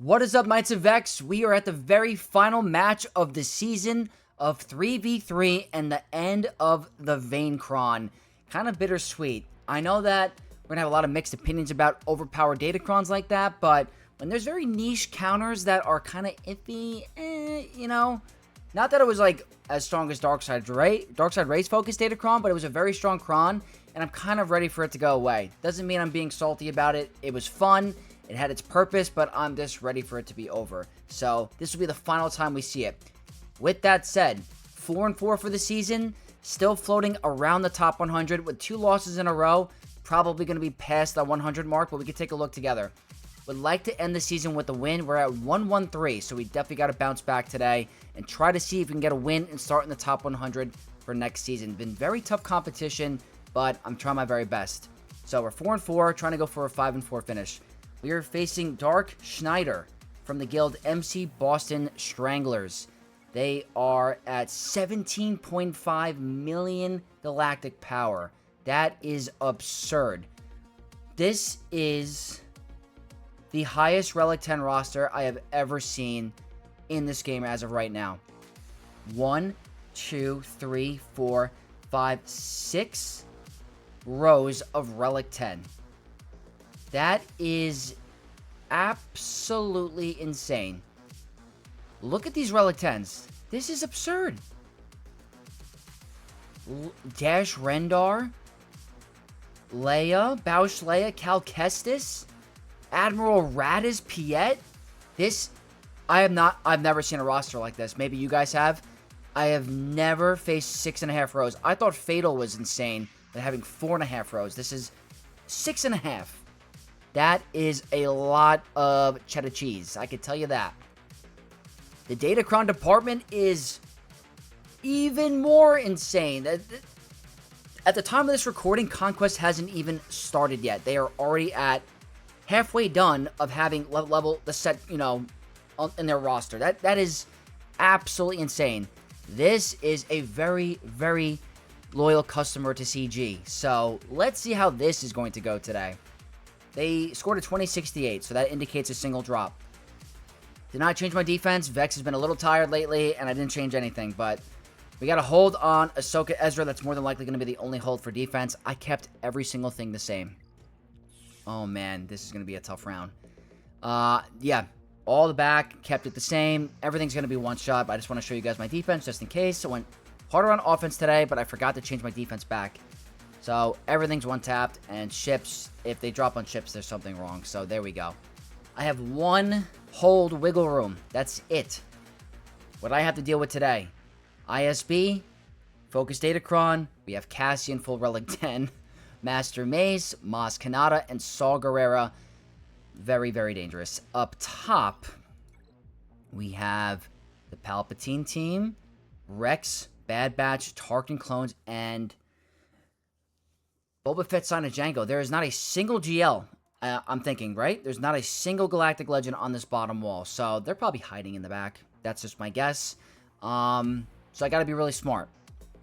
What is up, Knights of Vex? We are at the very final match of the season of 3v3 and the end of the Vayncron. Kind of bittersweet. I know that we're going to have a lot of mixed opinions about overpowered Datacrons like that, but when there's very niche counters that are kind of iffy, you know, not that it was like as strong as Darkseid Race focused Datacron, but it was a very strong Cron, and I'm kind of ready for it to go away. Doesn't mean I'm being salty about it. It was fun. It had its purpose, but I'm just ready for it to be over. So this will be the final time we see it. With that said, 4-4 for the season, still floating around the top 100 with 2 losses in a row. Probably going to be past that 100 mark, but we can take a look together. Would like to end the season with a win. We're at 1-1-3, so we definitely got to bounce back today and try to see if we can get a win and start in the top 100 for next season. Been very tough competition, but I'm trying my very best. So we're 4-4, trying to go for a 5-4 finish. We are facing Dark Schneider from the guild MC Boston Stranglers. They are at 17.5 million galactic power. That is absurd. This is the highest Relic 10 roster I have ever seen in this game as of right now. 1, 2, 3, 4, 5, 6 rows of Relic 10. That is absolutely insane. Look at these Relic 10s. This is absurd. Dash Rendar, Leia, Bausch Leia, Cal Kestis, Admiral Radis Piet. I've never seen a roster like this. Maybe you guys have. I have never faced 6.5 rows. I thought Fatal was insane, but having 4.5 rows. This is 6.5. That is a lot of cheddar cheese. I can tell you that. The Datacron department is even more insane. At the time of this recording, Conquest hasn't even started yet. They are already at halfway done of having level the set, you know, in their roster. That is absolutely insane. This is a very, very loyal customer to CG. So let's see how this is going to go today. They scored a 2068, so that indicates a single drop. Did not change my defense. Vex has been a little tired lately, and I didn't change anything, but we got a hold on Ahsoka Ezra. That's more than likely going to be the only hold for defense. I kept every single thing the same. Oh, man, this is going to be a tough round. Yeah, all the back, kept it the same. Everything's going to be one shot, but I just want to show you guys my defense just in case. I went harder on offense today, but I forgot to change my defense back. So everything's one-tapped, and ships, if they drop on ships, there's something wrong. So there we go. I have one hold wiggle room. That's it. What I have to deal with today. ISB, Focus Datacron, we have Cassian, Full Relic 10, Master Mace, Maz Kanata, and Saw Gerrera. Very, very dangerous. Up top, we have the Palpatine team, Rex, Bad Batch, Tarkin clones, and Boba Fett, Sign of Django. There is not a single GL, I'm thinking, right? There's not a single Galactic Legend on this bottom wall, so they're probably hiding in the back. That's just my guess. So I gotta be really smart.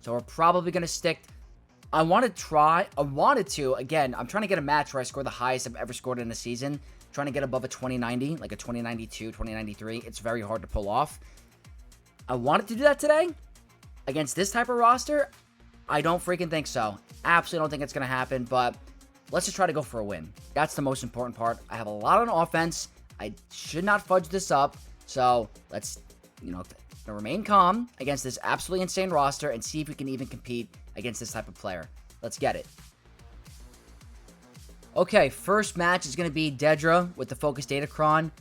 So we're probably gonna stick. I wanted to, again, I'm trying to get a match where I score the highest I've ever scored in a season. Trying to get above a 2090, like a 2092, 2093. It's very hard to pull off. I wanted to do that today. Against this type of roster, I don't freaking think so. Absolutely don't think it's going to happen, but let's just try to go for a win. That's the most important part. I have a lot on offense. I should not fudge this up. So let's, you know, remain calm against this absolutely insane roster and see if we can even compete against this type of player. Let's get it. Okay, first match is going to be Dedra with the Focus Datacron,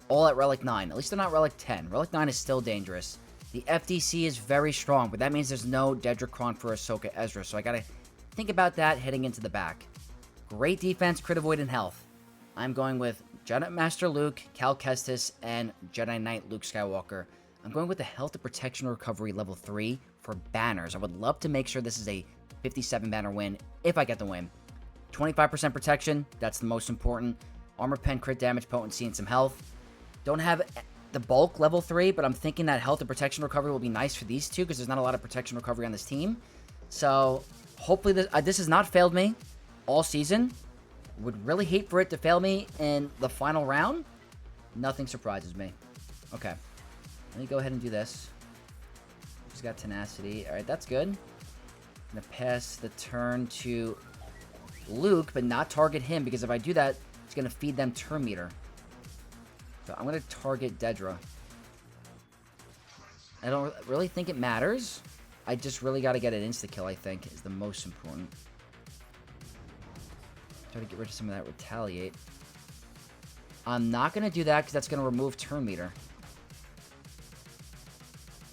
all at Relic 9. At least they're not Relic 10. Relic 9 is still dangerous. The FDC is very strong, but that means there's no Dedra-Cron for Ahsoka Ezra, so I gotta think about that heading into the back. Great defense, crit avoid, and health. I'm going with Jedi Master Luke, Cal Kestis, and Jedi Knight Luke Skywalker. I'm going with the Health and Protection Recovery level 3 for banners. I would love to make sure this is a 57 banner win, if I get the win. 25% protection, that's the most important. Armor pen, crit damage, potency, and some health. Don't have the bulk level 3, but I'm thinking that health and protection recovery will be nice for these two because there's not a lot of protection recovery on this team. So hopefully this has not failed me all season. Would really hate for it to fail me in the final round. Nothing surprises me. Okay. Let me go ahead and do this. He's got tenacity. Alright, that's good. I'm going to pass the turn to Luke, but not target him, because if I do that, it's going to feed them turn meter. So I'm going to target Dedra. I don't really think it matters. I just really got to get an insta-kill, I think, is the most important. Try to get rid of some of that retaliate. I'm not going to do that because that's going to remove turn meter.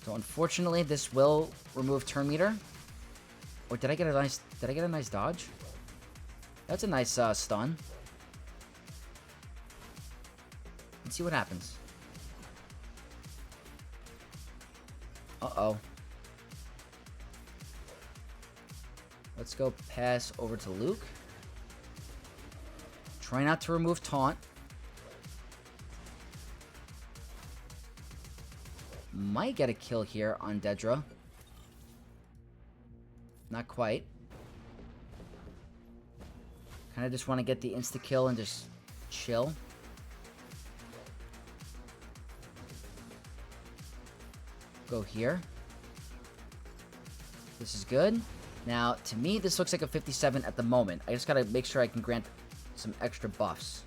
So unfortunately, this will remove turn meter. Or did I get a nice dodge? That's a nice stun. Let's see what happens. Uh-oh. Let's go pass over to Luke. Try not to remove taunt. Might get a kill here on Dedra. Not quite. Kind of just want to get the insta-kill and just chill. Go here. This is good. Now, to me, this looks like a 57 at the moment. I just gotta make sure I can grant some extra buffs.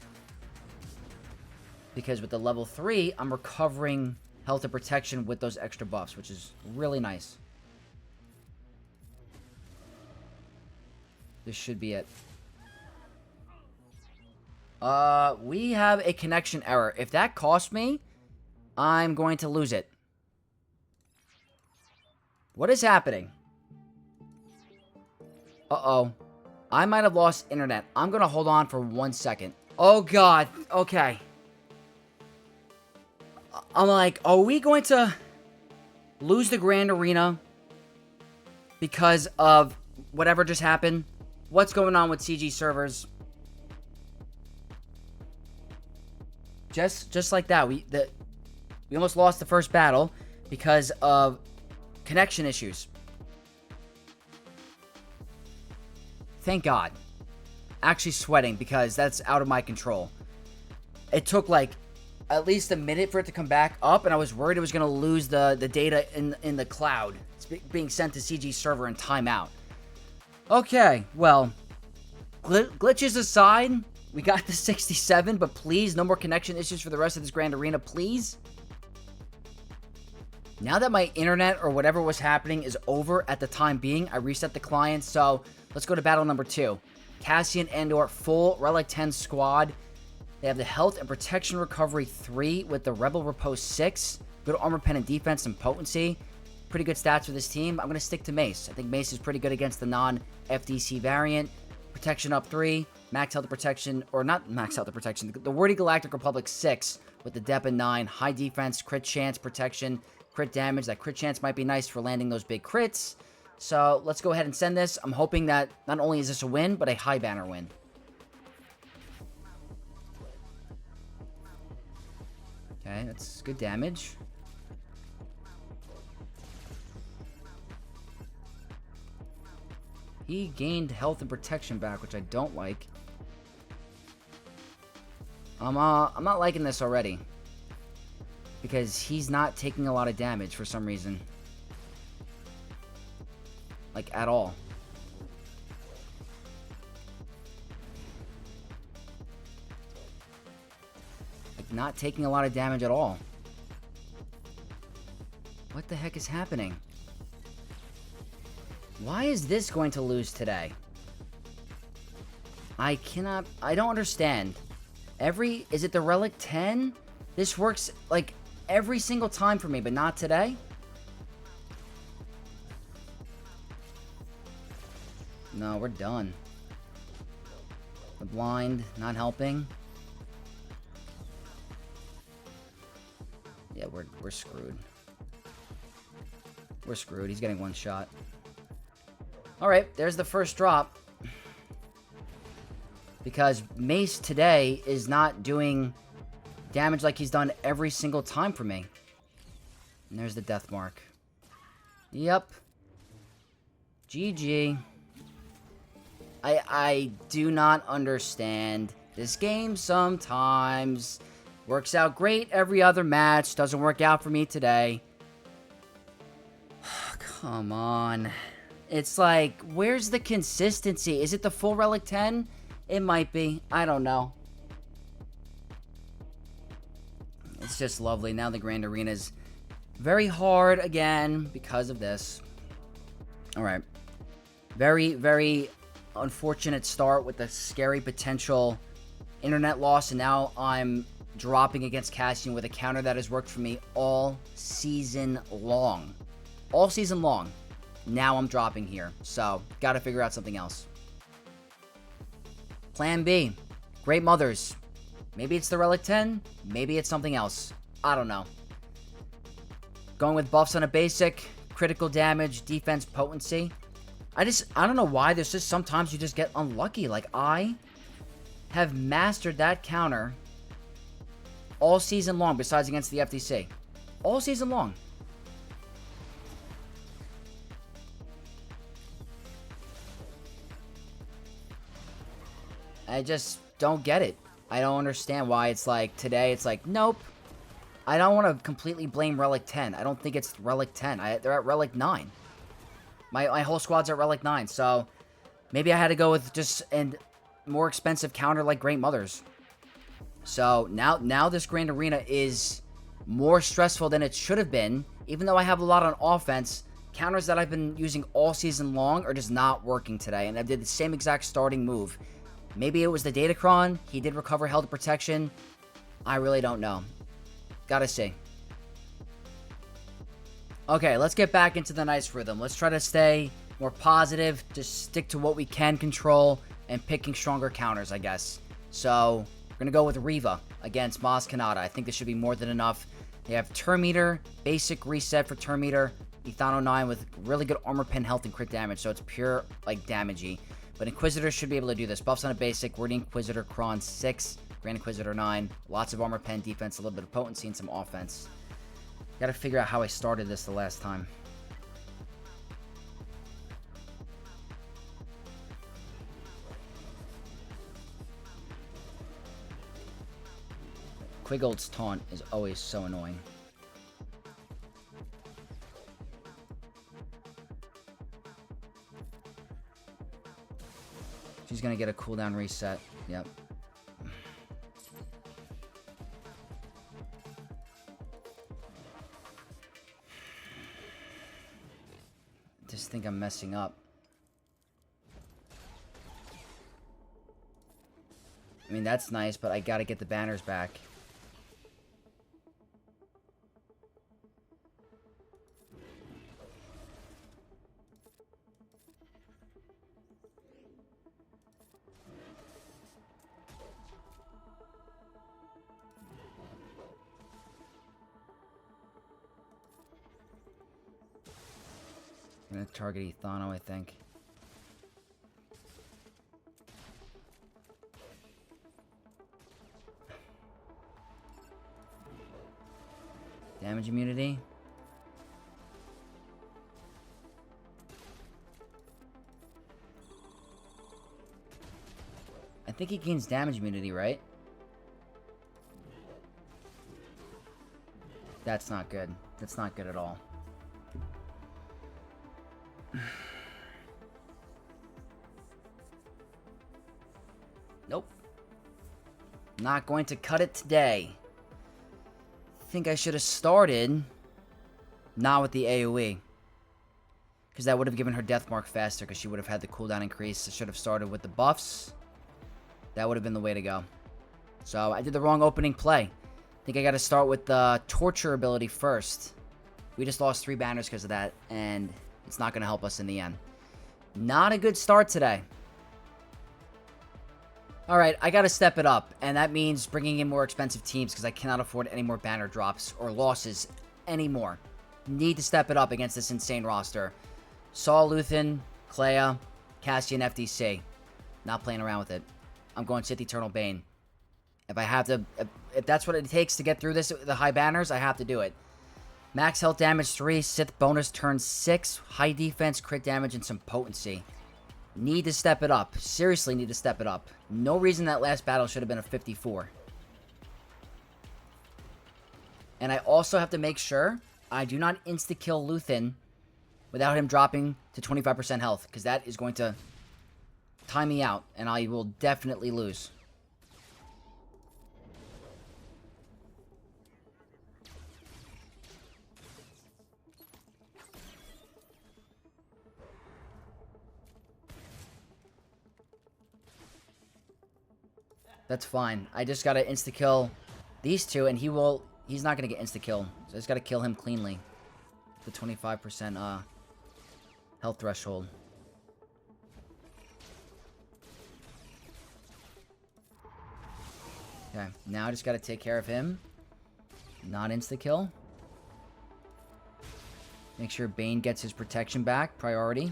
Because with the level 3, I'm recovering health and protection with those extra buffs, which is really nice. This should be it. We have a connection error. If that cost me, I'm going to lose it. What is happening? Uh-oh. I might have lost internet. I'm going to hold on for 1 second. Oh, God. Okay. I'm like, are we going to lose the Grand Arena because of whatever just happened? What's going on with CG servers? Just like that, we almost lost the first battle because of connection issues. Thank God. Actually sweating because that's out of my control. It took like at least a minute for it to come back up, and I was worried it was going to lose the data in the cloud. It's being sent to CG server in timeout. Okay, well, glitches aside, we got the 67, but please, no more connection issues for the rest of this Grand Arena, please. Now that my internet or whatever was happening is over at the time being, I reset the client, so let's go to battle number 2. Cassian and/or full Relic 10 squad. They have the health and protection recovery 3 with the Rebel Repose 6. Good armor pen and defense and potency. Pretty good stats for this team. I'm going to stick to Mace. I think Mace is pretty good against the non-FDC variant. Protection up 3. Max health protection, or not max health protection. The Wordy Galactic Republic 6 with the Dep and 9. High defense, crit chance, protection, crit damage. That crit chance might be nice for landing those big crits. So let's go ahead and send this. I'm hoping that not only is this a win, but a high banner win. Okay, that's good damage. He gained health and protection back, which I don't like. I'm not liking this already. Because he's not taking a lot of damage for some reason. Like, at all. Like, not taking a lot of damage at all. What the heck is happening? Why is this going to lose today? I don't understand. Is it the Relic 10? This works, like, every single time for me, but not today? No, we're done. The blind, not helping. Yeah, we're screwed. We're screwed. He's getting one shot. Alright, there's the first drop. Because Mace today is not doing damage like he's done every single time for me. And there's the death mark. Yep. GG. I do not understand this game sometimes. Works out great every other match. Doesn't work out for me today. Come on. It's like, where's the consistency? Is it the full Relic 10? It might be. I don't know. It's just lovely. Now the Grand Arena's very hard again because of this. Alright. Very, very unfortunate start with the scary potential internet loss. And now I'm dropping against Cassian with a counter that has worked for me all season long. All season long. Now I'm dropping here. So, gotta figure out something else. Plan B. Great Mothers. Maybe it's the Relic 10. Maybe it's something else. I don't know. Going with buffs on a basic. Critical damage. Defense potency. I don't know why. There's just sometimes you just get unlucky. Like, I have mastered that counter all season long besides against the FTC. All season long. I just don't get it. I don't understand why it's like, today it's like, nope. I don't want to completely blame Relic 10. I don't think it's Relic 10. They're at Relic 9. My whole squad's at Relic 9, so maybe I had to go with just a more expensive counter like Great Mothers. So now this Grand Arena is more stressful than it should have been. Even though I have a lot on offense, counters that I've been using all season long are just not working today. And I did the same exact starting move. Maybe it was the Datacron. He did recover Held Protection. I really don't know. Gotta see. Okay, let's get back into the nice rhythm. Let's try to stay more positive. Just stick to what we can control and picking stronger counters, I guess. So, we're going to go with Riva against Maz Kanata. I think this should be more than enough. They have Turn Meter, basic reset for Turn Meter, Ethano 9 with really good armor pen health and crit damage, so it's pure, like, damagey. But Inquisitors should be able to do this. Buffs on a basic, Word Inquisitor, Kron 6, Grand Inquisitor 9, lots of armor pen, defense, a little bit of potency, and some offense. Gotta figure out how I started this the last time. Quigold's taunt is always so annoying. She's gonna get a cooldown reset. Yep. Just think I'm messing up. I mean, that's nice, but I gotta get the banners back. I'm gonna target Ethano, I think. Damage immunity. I think he gains damage immunity, right? That's not good. That's not good at all. Nope. Not going to cut it today. Think I should have started not with the AoE. Because that would have given her death mark faster because she would have had the cooldown increase. I should have started with the buffs. That would have been the way to go. So I did the wrong opening play. I think I got to start with the torture ability first. We just lost 3 banners because of that. And it's not going to help us in the end. Not a good start today. Alright, I gotta step it up, and that means bringing in more expensive teams because I cannot afford any more banner drops or losses anymore. Need to step it up against this insane roster. Saw Luthen, Kleya, Cassian, FDC. Not playing around with it. I'm going Sith Eternal Bane. If I have to, if that's what it takes to get through this, the high banners, I have to do it. Max health damage 3, Sith bonus turn 6, high defense, crit damage, and some potency. Need to step it up. Seriously need to step it up. No reason that last battle should have been a 54. And I also have to make sure I do not insta-kill Luthen without him dropping to 25% health, because that is going to time me out, and I will definitely lose. That's fine. I just gotta insta-kill these two, and he's not gonna get insta-kill. So I just gotta kill him cleanly. The 25% health threshold. Okay, now I just gotta take care of him. Not insta-kill. Make sure Bane gets his protection back. Priority.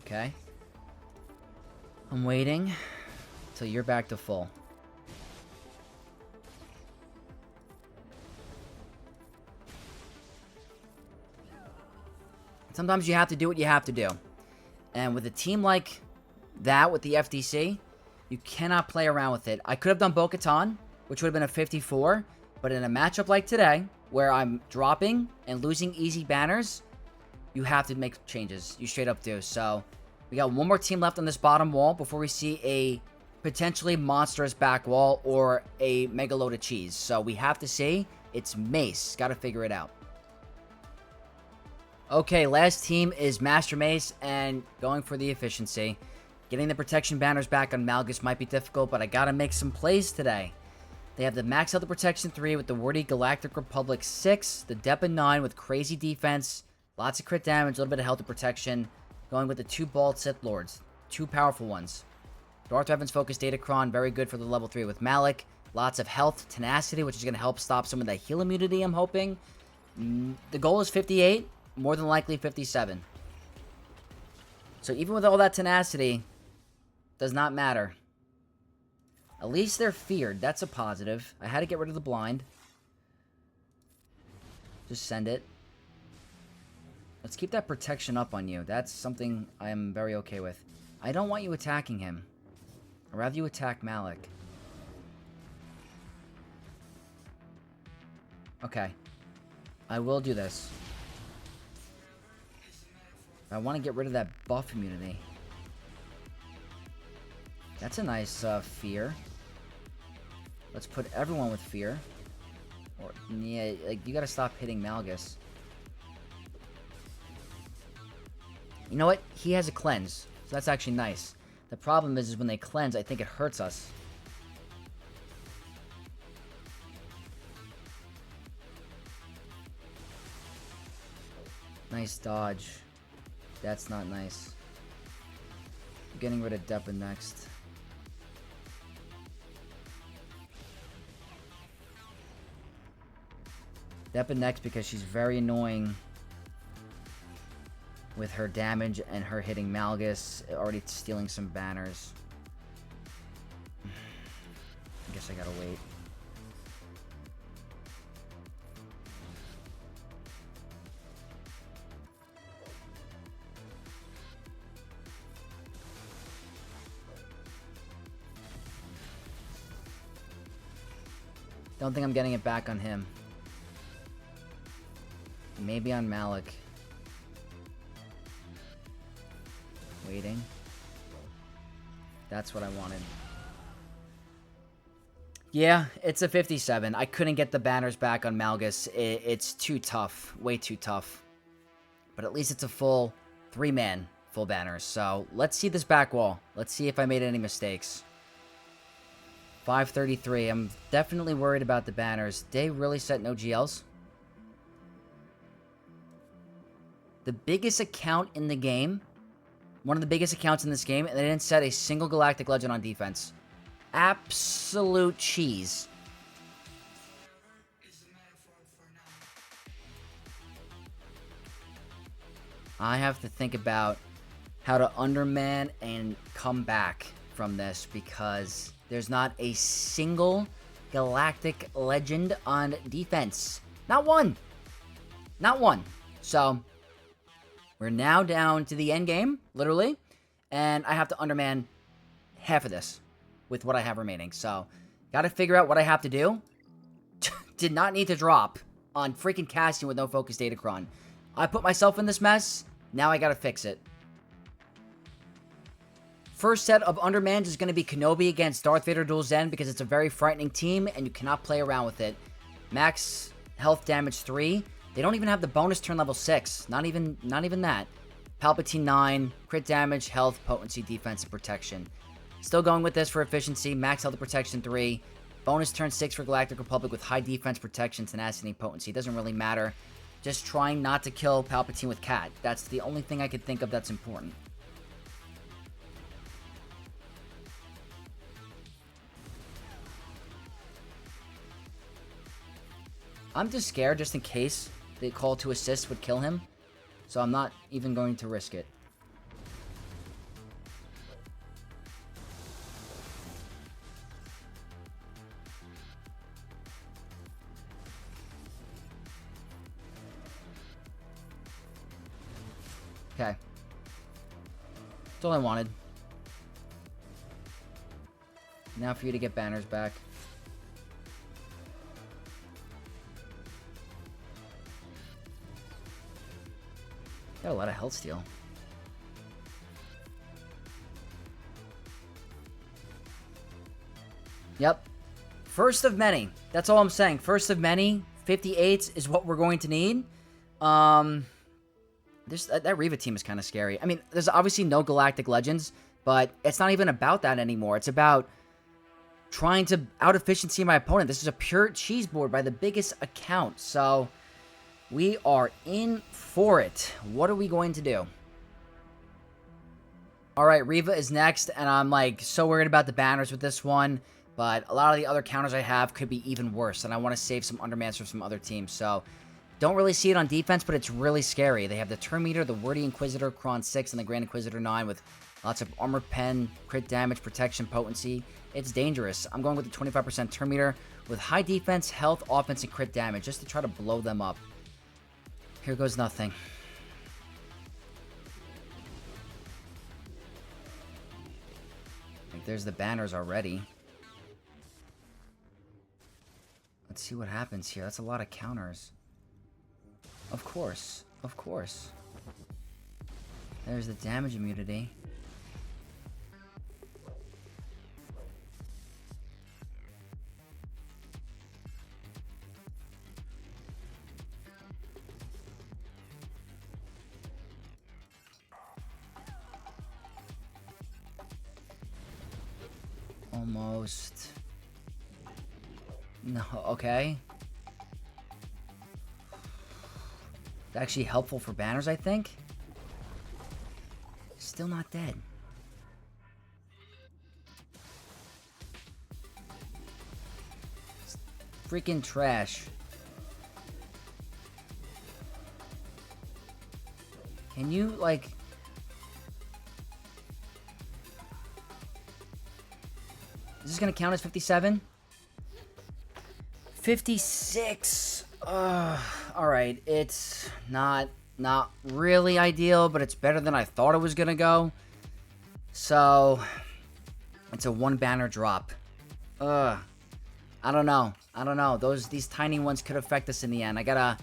Okay. I'm waiting till you're back to full. Sometimes you have to do what you have to do. And with a team like that, with the FDC, you cannot play around with it. I could have done Bo-Katan, which would have been a 54, but in a matchup like today, where I'm dropping and losing easy banners, you have to make changes. You straight up do. So we got one more team left on this bottom wall before we see a potentially monstrous back wall or a mega load of cheese. So we have to see. It's Mace. Got to figure it out. Okay, last team is Master Mace and going for the efficiency. Getting the protection banners back on Malgus might be difficult, but I got to make some plays today. They have the Max Health Protection 3 with the Wordy Galactic Republic 6, the Depa 9 with crazy defense, lots of crit damage, a little bit of health and protection. Going with the 2 Bald Sith Lords. 2 powerful ones. Darth Revan's Focus Datacron, very good for the level 3 with Malik. Lots of health, tenacity, which is going to help stop some of that heal immunity, I'm hoping. The goal is 58, more than likely 57. So even with all that tenacity, does not matter. At least they're feared. That's a positive. I had to get rid of the blind. Just send it. Let's keep that protection up on you. That's something I am very okay with. I don't want you attacking him. I'd rather you attack Malik. Okay. I will do this. I want to get rid of that buff immunity. That's a nice fear. Let's put everyone with fear. Or, yeah, like, you gotta stop hitting Malgus. You know what? He has a cleanse, so that's actually nice. The problem is when they cleanse, I think it hurts us. Nice dodge. That's not nice. Getting rid of Depa next. Depa next because she's very annoying with her damage and her hitting Malgus, already stealing some banners. I guess I gotta wait. Don't think I'm getting it back on him. Maybe on Malik. Waiting. That's what I wanted. Yeah, it's a 57. I couldn't get the banners back on Malgus. It's too tough. Way too tough. But at least it's a full 3-man full banners. So let's see this back wall. Let's see if I made any mistakes. 533. I'm definitely worried about the banners. They really set no GLs. The biggest account in the game, one of the biggest accounts in this game, and they didn't set a single Galactic Legend on defense. Absolute cheese. I have to think about how to underman and come back from this because there's not a single Galactic Legend on defense. Not one. Not one. So, We're now down to the end game, literally. And I have to underman half of this with what I have remaining. So, got to figure out what I have to do. Did not need to drop on freaking Cassian with no focus datacron. I put myself in this mess. Now I got to fix it. First set of undermans is going to be Kenobi against Darth Vader Dual Zen because it's a very frightening team and you cannot play around with it. Max health damage 3. They don't even have the bonus turn level 6. Not even that. Palpatine 9. Crit damage, health, potency, defense, and protection. Still going with this for efficiency. Max health and protection 3. Bonus turn 6 for Galactic Republic with high defense, protection, tenacity, and potency. It doesn't really matter. Just trying not to kill Palpatine with Cat. That's the only thing I could think of that's important. I'm just scared just in case the call to assist would kill him. So I'm not even going to risk it. Okay. That's all I wanted. Now for you to get banners back. Got a lot of health steal. Yep. First of many. That's all I'm saying. First of many. 58s is what we're going to need. That Reva team is kind of scary. I mean, there's obviously no Galactic Legends, but it's not even about that anymore. It's about trying to out-efficiency my opponent. This is a pure cheese board by the biggest account, so we are in for it. What are we going to do? Alright, Reva is next, and I'm like so worried about the banners with this one, but a lot of the other counters I have could be even worse, and I want to save some undermans for some other teams, so don't really see it on defense, but it's really scary. They have the Turn Meter, the Wordy Inquisitor, Kron 6, and the Grand Inquisitor 9 with lots of armor pen, crit damage, protection, potency. It's dangerous. I'm going with the 25% Turn Meter with high defense, health, offense, and crit damage just to try to blow them up. Here goes nothing. I think there's the banners already. Let's see what happens here. That's a lot of counters. Of course. Of course. There's the damage immunity. Almost. No, okay. It's actually helpful for banners, I think. Still not dead. It's freaking trash. Can you, like... Is this gonna count as 57? 56! Alright, it's not really ideal, but it's better than I thought it was gonna go. So, it's a one banner drop. I don't know. These tiny ones could affect us in the end. I gotta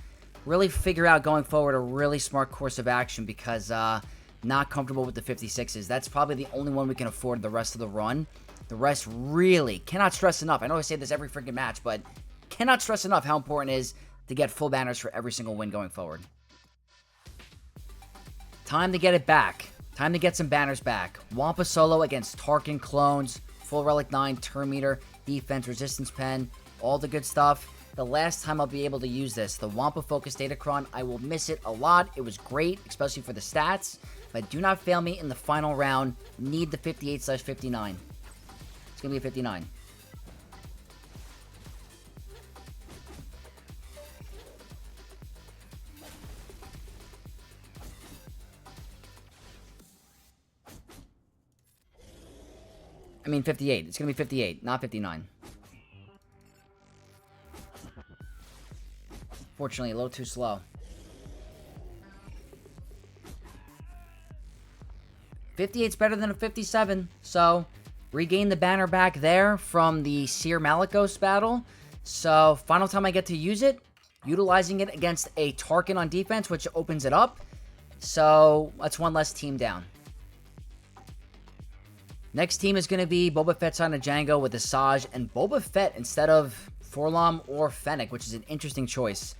really figure out going forward a really smart course of action because, not comfortable with the 56s. That's probably the only one we can afford the rest of the run. The rest really cannot stress enough. I know I say this every freaking match, but cannot stress enough how important it is to get full banners for every single win going forward. Time to get it back. Time to get some banners back. Wampa solo against Tarkin clones, full Relic 9, Turn Meter, defense, resistance pen, all the good stuff. The last time I'll be able to use this, the Wampa Focus Datacron, I will miss it a lot. It was great, especially for the stats, but do not fail me in the final round. Need the 58/59. It's going to be a 59. I mean 58. It's going to be 58, not 59. Fortunately, a little too slow. 58's better than a 57, so regain the banner back there from the Seer Malgus battle. So final time I get to use it, utilizing it against a Tarkin on defense, which opens it up. So that's one less team down. Next team is going to be Boba Fett's on a Django with Asajj and Boba Fett instead of Forlom or Fennec, which is an interesting choice.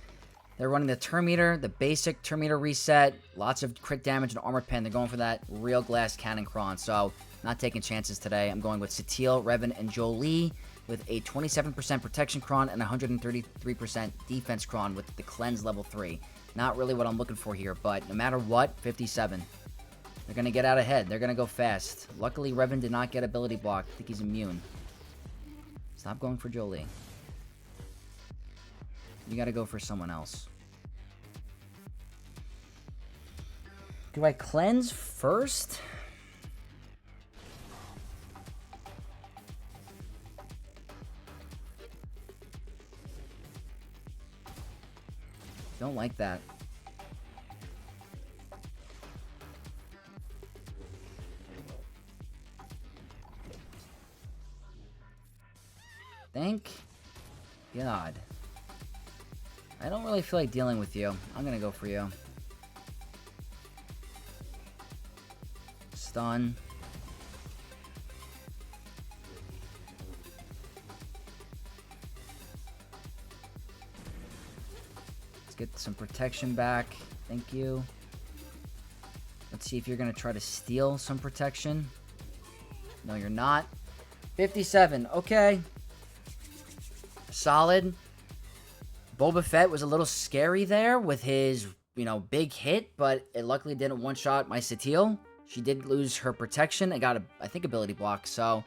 They're running the turn meter, the basic turn meter reset, lots of crit damage and armor pen. They're going for that real glass cannon cron, so not taking chances today. I'm going with Satele, Revan, and Jolie with a 27% protection cron and 133% defense cron with the cleanse level 3. Not really what I'm looking for here, but no matter what, 57. They're going to get out ahead. They're going to go fast. Luckily, Revan did not get ability block. I think he's immune. Stop going for Jolie. You got to go for someone else. Do I cleanse first? Don't like that. Thank God. I don't really feel like dealing with you. I'm gonna go for you. Stun. Let's get some protection back. Thank you. Let's see if you're gonna try to steal some protection. No, you're not. 57. Okay. Solid. Boba Fett was a little scary there with his, big hit, but it luckily didn't one-shot my Satele. She did lose her protection and got, I think, ability block, so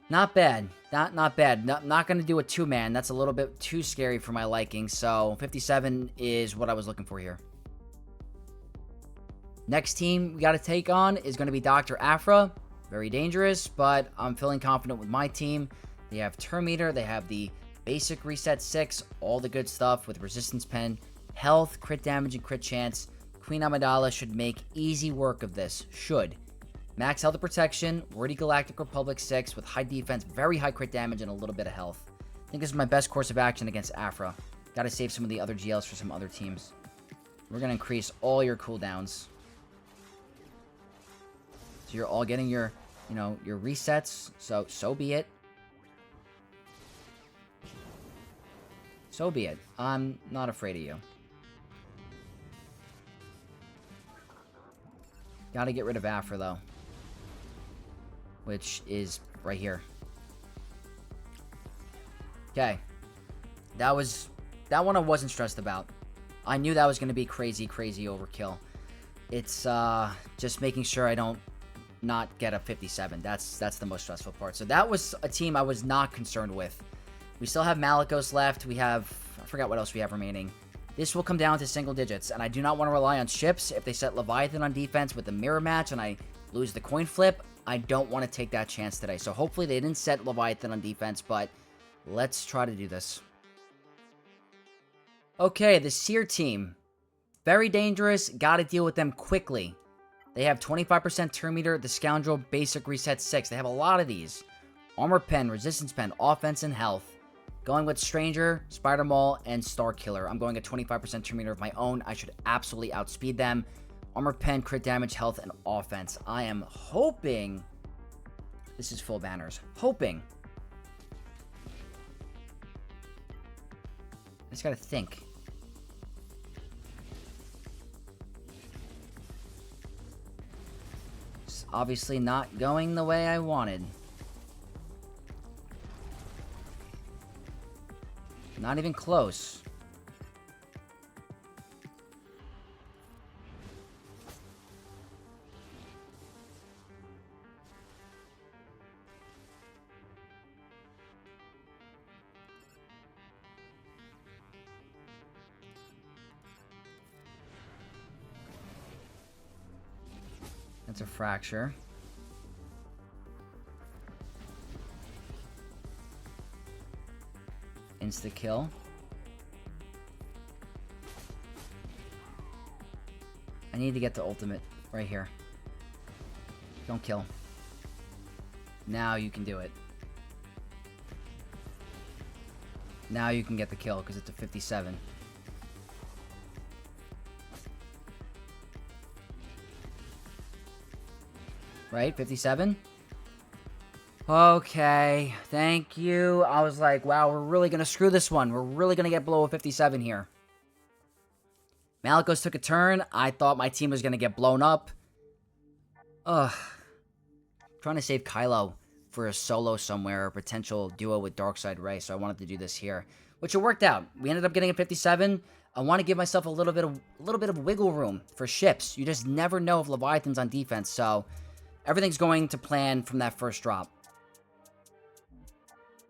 not bad. Not bad. Not going to do a two-man. That's a little bit too scary for my liking, so 57 is what I was looking for here. Next team we got to take on is going to be Dr. Aphra. Very dangerous, but I'm feeling confident with my team. They have turn meter. They have the basic reset 6, all the good stuff with resistance pen, health, crit damage, and crit chance. Queen Amidala should make easy work of this. Should. Max health and protection, Wordy Galactic Republic 6 with high defense, very high crit damage, and a little bit of health. I think this is my best course of action against Aphra. Gotta save some of the other GLs for some other teams. We're gonna increase all your cooldowns. So you're all getting your, your resets, so be it. So be it. I'm not afraid of you. Gotta get rid of Aphra, though. Which is right here. Okay. That one I wasn't stressed about. I knew that was going to be crazy overkill. It's just making sure I don't not get a 57. That's the most stressful part. So that was a team I was not concerned with. We still have Malgus left. We have... I forgot what else we have remaining. This will come down to single digits, and I do not want to rely on ships. If they set Leviathan on defense with the mirror match and I lose the coin flip, I don't want to take that chance today. So hopefully they didn't set Leviathan on defense, but let's try to do this. Okay, the Seer team. Very dangerous. Got to deal with them quickly. They have 25% turn meter, the Scoundrel, basic reset 6. They have a lot of these. Armor pen, resistance pen, offense, and health. Going with Stranger, Spider Maul, and Star Killer. I'm going at 25% turn meter of my own. I should absolutely outspeed them. Armor pen, crit damage, health, and offense. I am hoping this is full banners. Hoping. I just gotta think. It's obviously not going the way I wanted. Not even close. That's a fracture. Insta-kill. I need to get the ultimate right here. Don't kill. Now you can do it. Now you can get the kill because it's a 57. Right? 57? Okay. Thank you. I was like, wow, we're really going to screw this one. We're really going to get below a 57 here. Malgus took a turn. I thought my team was going to get blown up. Ugh. Trying to save Kylo for a solo somewhere, a potential duo with Darkseid Rey, so I wanted to do this here, which it worked out. We ended up getting a 57. I want to give myself a little bit of wiggle room for ships. You just never know if Leviathan's on defense, so everything's going to plan from that first drop.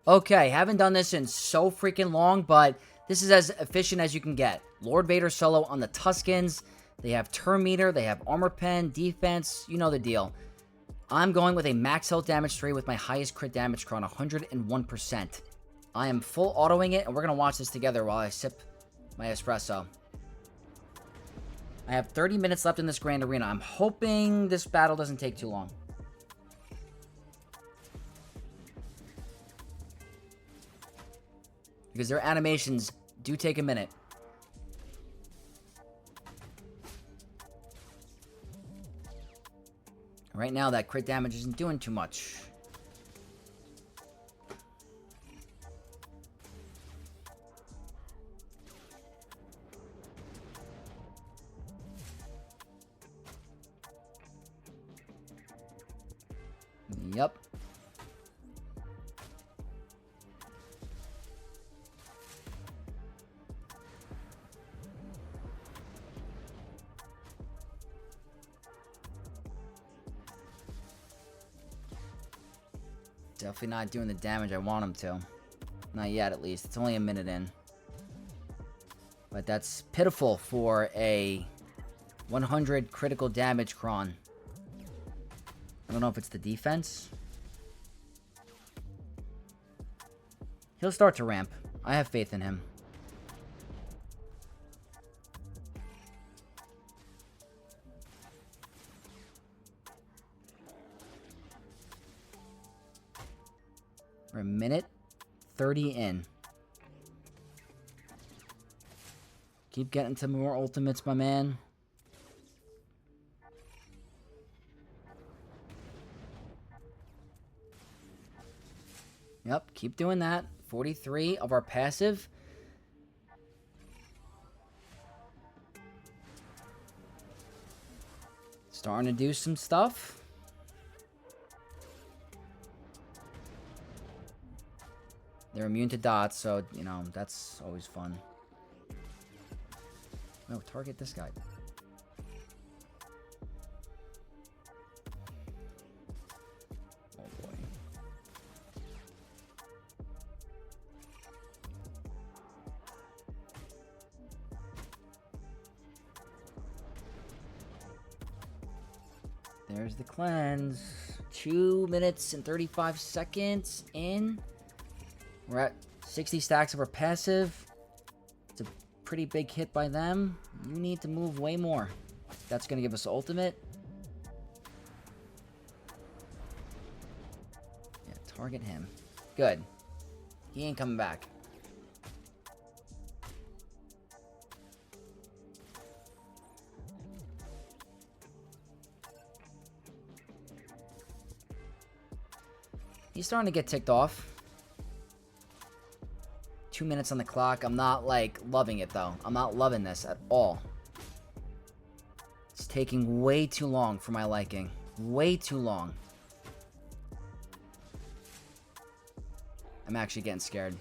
Okay, haven't done this in so freaking long, but this is as efficient as you can get. Lord Vader solo on the Tuskens. They have turn meter, they have armor pen, defense, you know the deal. I'm going with a max health damage 3 with my highest crit damage cron, 101%. I am full autoing it, and we're going to watch this together while I sip my espresso. I have 30 minutes left in this Grand Arena. I'm hoping this battle doesn't take too long. Because their animations do take a minute. Right now, that crit damage isn't doing too much. Yep. Definitely not doing the damage I want him to. Not yet, at least. It's only a minute in. But that's pitiful for a 100 critical damage cron. I don't know if it's the defense. He'll start to ramp. I have faith in him. We're a minute 30 in. Keep getting to more ultimates, my man. Yep, keep doing that. 43 of our passive. Starting to do some stuff. They're immune to dots, so, you know, that's always fun. No, target this guy. Oh, boy. There's the cleanse. 2 minutes and 35 seconds in. We're at 60 stacks of our passive. It's a pretty big hit by them. You need to move way more. That's going to give us ultimate. Yeah, target him. Good. He ain't coming back. He's starting to get ticked off. 2 minutes on the clock. I'm not, like, loving it, though. I'm not loving this at all. It's taking way too long for my liking. Way too long. I'm actually getting scared.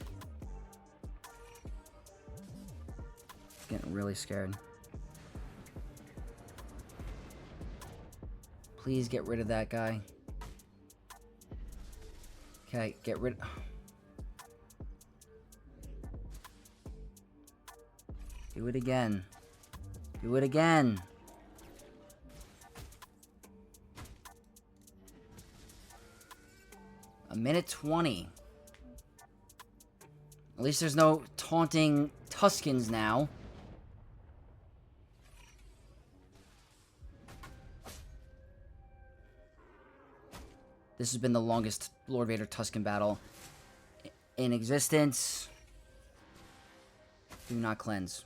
Getting really scared. Please get rid of that guy. Okay, get rid... Do it again. Do it again. A minute 20. At least there's no taunting Tuskens now. This has been the longest Lord Vader Tusken battle in existence. Do not cleanse.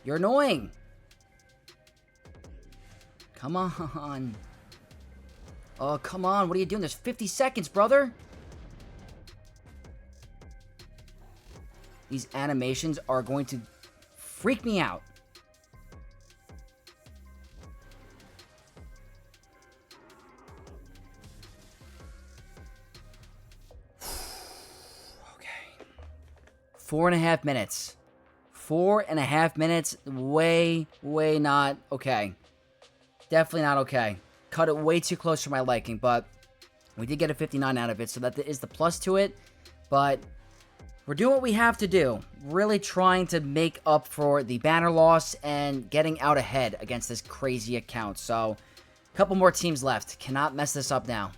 You're annoying. Come on. Oh, come on. What are you doing? There's 50 seconds, brother. These animations are going to freak me out. Okay. 4.5 minutes. 4.5 minutes. Way not okay. Definitely not okay. Cut it way too close for my liking, but we did get a 59 out of it, so that is the plus to it. But we're doing what we have to do. Really trying to make up for the banner loss and getting out ahead against this crazy account. So, a couple more teams left. Cannot mess this up now.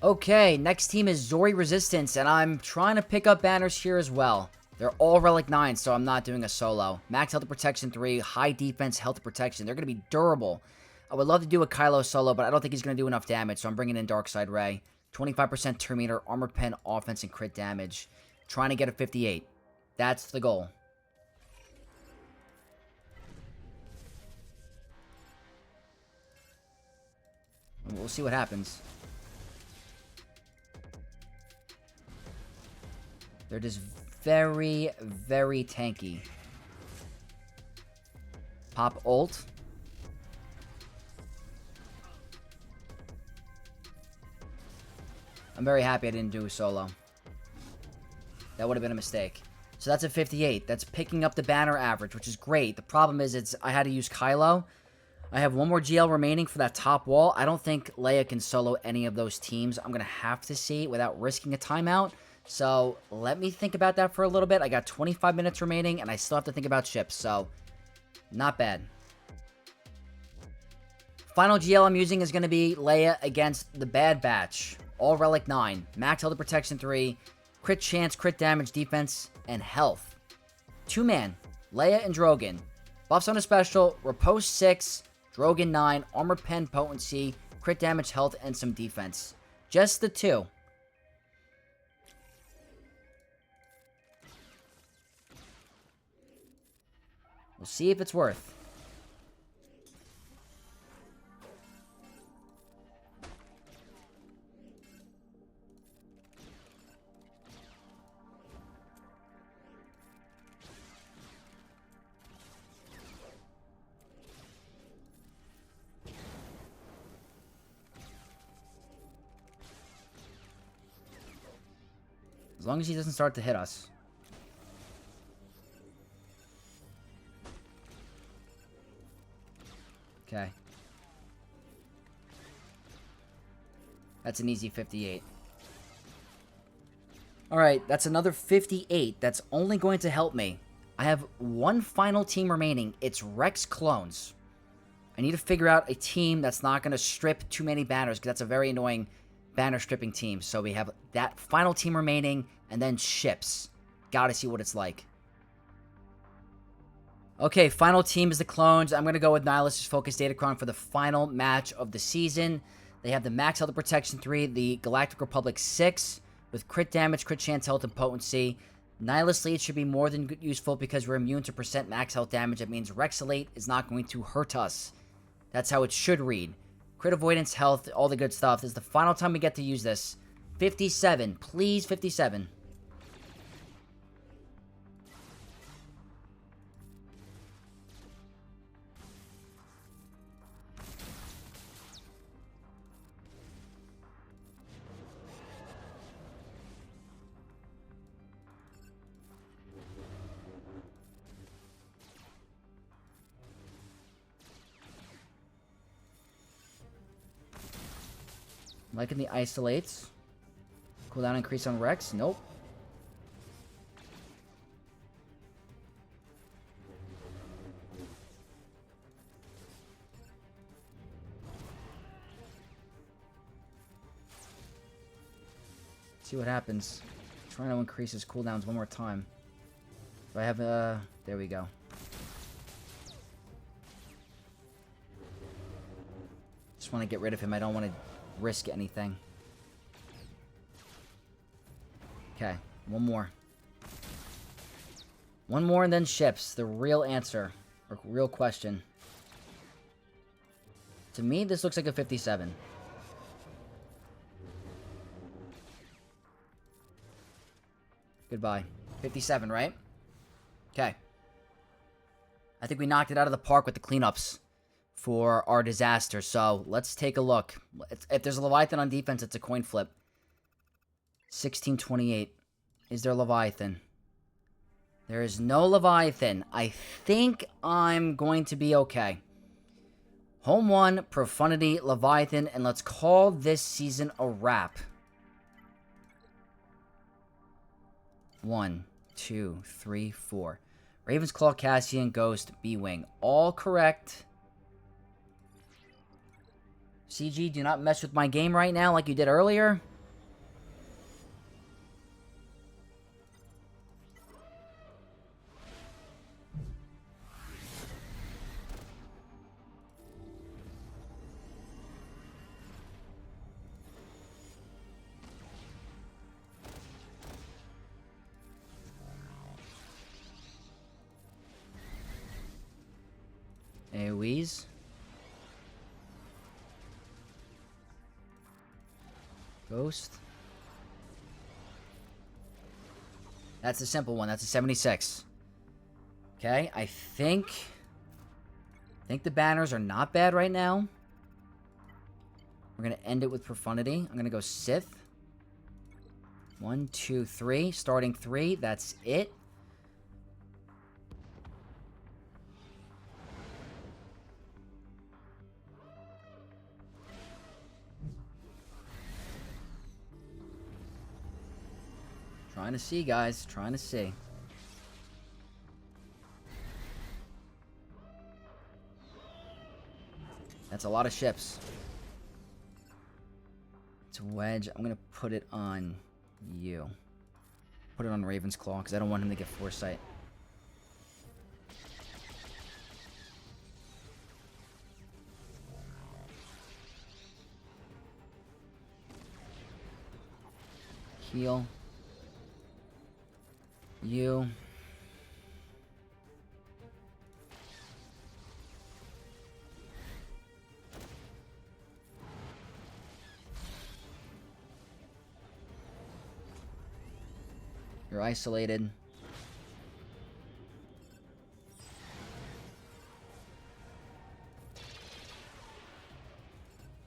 Okay, next team is Zori Resistance, and I'm trying to pick up banners here as well. They're all Relic 9, so I'm not doing a solo. Max Health and Protection 3, high defense, health and protection. They're going to be durable. I would love to do a Kylo solo, but I don't think he's going to do enough damage, so I'm bringing in Darkside Ray. 25% turn meter, armor pen, offense, and crit damage. Trying to get a 58. That's the goal. We'll see what happens. They're just very tanky. Pop ult. I'm very happy I didn't do a solo. That would have been a mistake. So that's a 58. That's picking up the banner average, which is great. The problem is I had to use Kylo. I have one more GL remaining for that top wall. I don't think Leia can solo any of those teams. I'm going to have to see without risking a timeout. So let me think about that for a little bit. I got 25 minutes remaining, and I still have to think about ships. So not bad. Final GL I'm using is going to be Leia against the Bad Batch. All Relic 9. Max Health and Protection 3. Crit chance, crit damage, defense, and health. 2-man. Leia and Drogon. Buffs on a special. Riposte 6. Drogon 9. Armor pen potency. Crit damage, health, and some defense. Just the 2. We'll see if it's worth. As long as he doesn't start to hit us. Okay. That's an easy 58. Alright, that's another 58. That's only going to help me. I have one final team remaining. It's Rex Clones. I need to figure out a team that's not going to strip too many banners, because that's a very annoying banner stripping team. So we have that final team remaining, and then ships. Gotta see what it's like. Okay, final team is the Clones. I'm going to go with Nihilist's Focus Datacron for the final match of the season. They have the Max Health and Protection 3, the Galactic Republic 6, with crit damage, crit chance, health, and potency. Nihilist lead should be more than useful because we're immune to percent max health damage. It means Rexalate is not going to hurt us. That's how it should read. Crit avoidance, health, all the good stuff. This is the final time we get to use this. 57. Please, 57. Liking the isolates. Cooldown increase on Rex. Nope. See what happens. Trying to increase his cooldowns one more time. Do I have there we go. Just want to get rid of him. I don't want to risk anything. Okay, one more. One more and then ships. The real answer. Or real question. To me, this looks like a 57. Goodbye. 57, right? Okay. I think we knocked it out of the park with the cleanups for our disaster. So, let's take a look. If there's a Leviathan on defense, it's a coin flip. 1628. Is there Leviathan? There is no Leviathan. I think I'm going to be okay. Home 1, Profundity, Leviathan, and let's call this season a wrap. 1, 2, 3, 4. Raven's Claw, Cassian, Ghost, B-Wing. All correct. CG, do not mess with my game right now like you did earlier. AoEs. Ghost. That's a simple one. That's a 76. Okay, I think the banners are not bad right now. We're going to end it with Profundity. I'm going to go Sith. 1, 2, 3. Starting 3. That's it. Trying to see, guys. Trying to see. That's a lot of ships. It's a wedge. I'm going to put it on you. Put it on Raven's Claw, because I don't want him to get Foresight. Heal. You. You're isolated.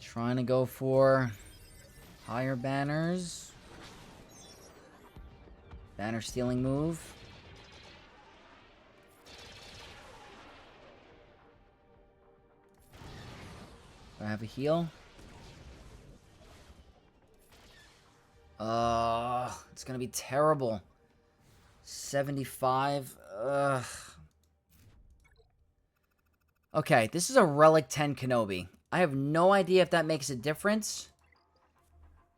Trying to go for higher banners. Banner stealing move. Do I have a heal? It's gonna be terrible. 75. Ugh. Okay, this is a Relic 10 Kenobi. I have no idea if that makes a difference.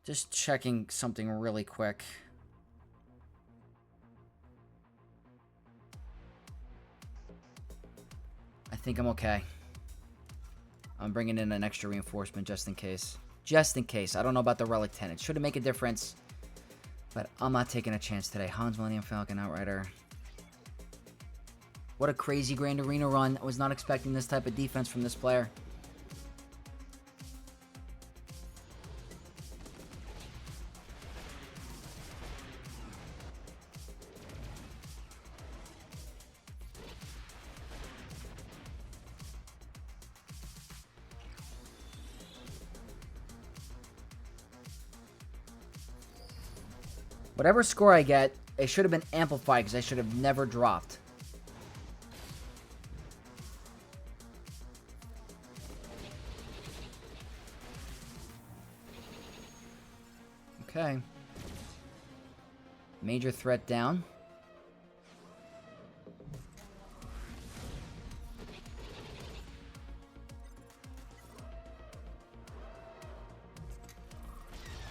Just checking something really quick. I think I'm okay. I'm bringing in an extra reinforcement just in case. Just in case. I don't know about the Relic 10. It should make a difference. But I'm not taking a chance today. Han's Millennium Falcon Outrider. What a crazy Grand Arena run. I was not expecting this type of defense from this player. Whatever score I get, it should have been amplified because I should have never dropped. Okay. Major threat down.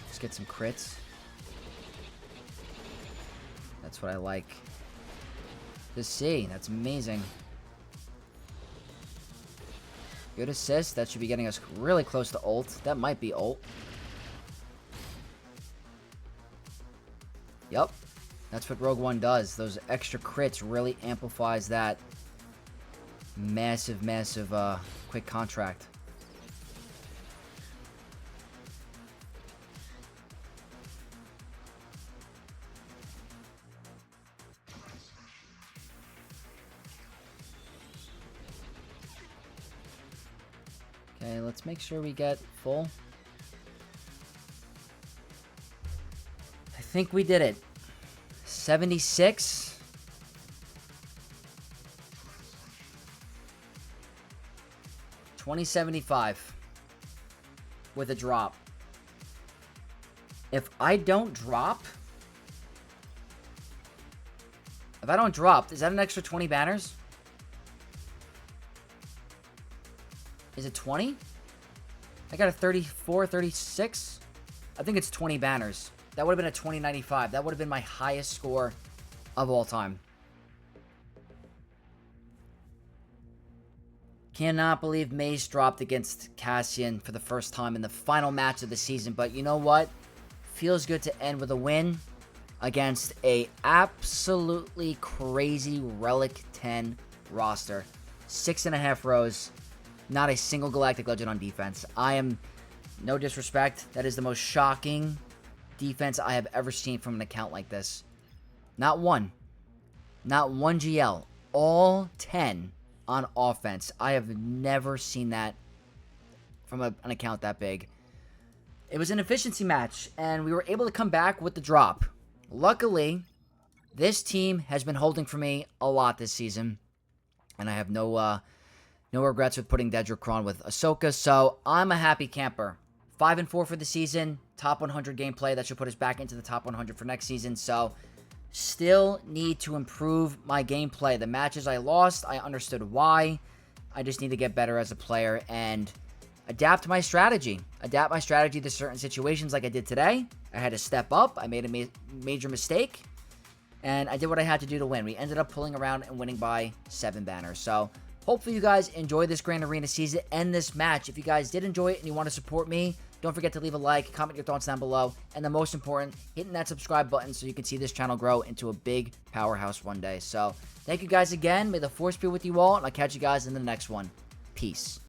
Let's get some crits. That's what I like to see. That's amazing. Good assist. That should be getting us really close to ult. That might be ult. Yup. That's what Rogue One does. Those extra crits really amplifies that massive, massive quick contract. Okay, let's make sure we get full. I think we did it. 76. $20.75 with a drop. If I don't drop, is that an extra 20 banners? Is it 20? I got a 34, 36. I think it's 20 banners. That would have been a 20.95. That would have been my highest score of all time. Cannot believe Mace dropped against Cassian for the first time in the final match of the season. But you know what? Feels good to end with a win against a absolutely crazy Relic 10 roster. 6.5 rows. Not a single Galactic Legend on defense. I am, no disrespect, that is the most shocking defense I have ever seen from an account like this. Not one. Not one GL. All 10 on offense. I have never seen that from an account that big. It was an efficiency match, and we were able to come back with the drop. Luckily, this team has been holding for me a lot this season, and I have no regrets with putting Dedrick Kron with Ahsoka, so I'm a happy camper. 5-4 for the season, top 100 gameplay. That should put us back into the top 100 for next season, so still need to improve my gameplay. The matches I lost, I understood why. I just need to get better as a player and adapt my strategy. Adapt my strategy to certain situations like I did today. I had to step up. I made a major mistake, and I did what I had to do to win. We ended up pulling around and winning by 7 banners, so hopefully you guys enjoyed this Grand Arena season and this match. If you guys did enjoy it and you want to support me, don't forget to leave a like, comment your thoughts down below, and the most important, hitting that subscribe button so you can see this channel grow into a big powerhouse one day. So, thank you guys again. May the Force be with you all, and I'll catch you guys in the next one. Peace.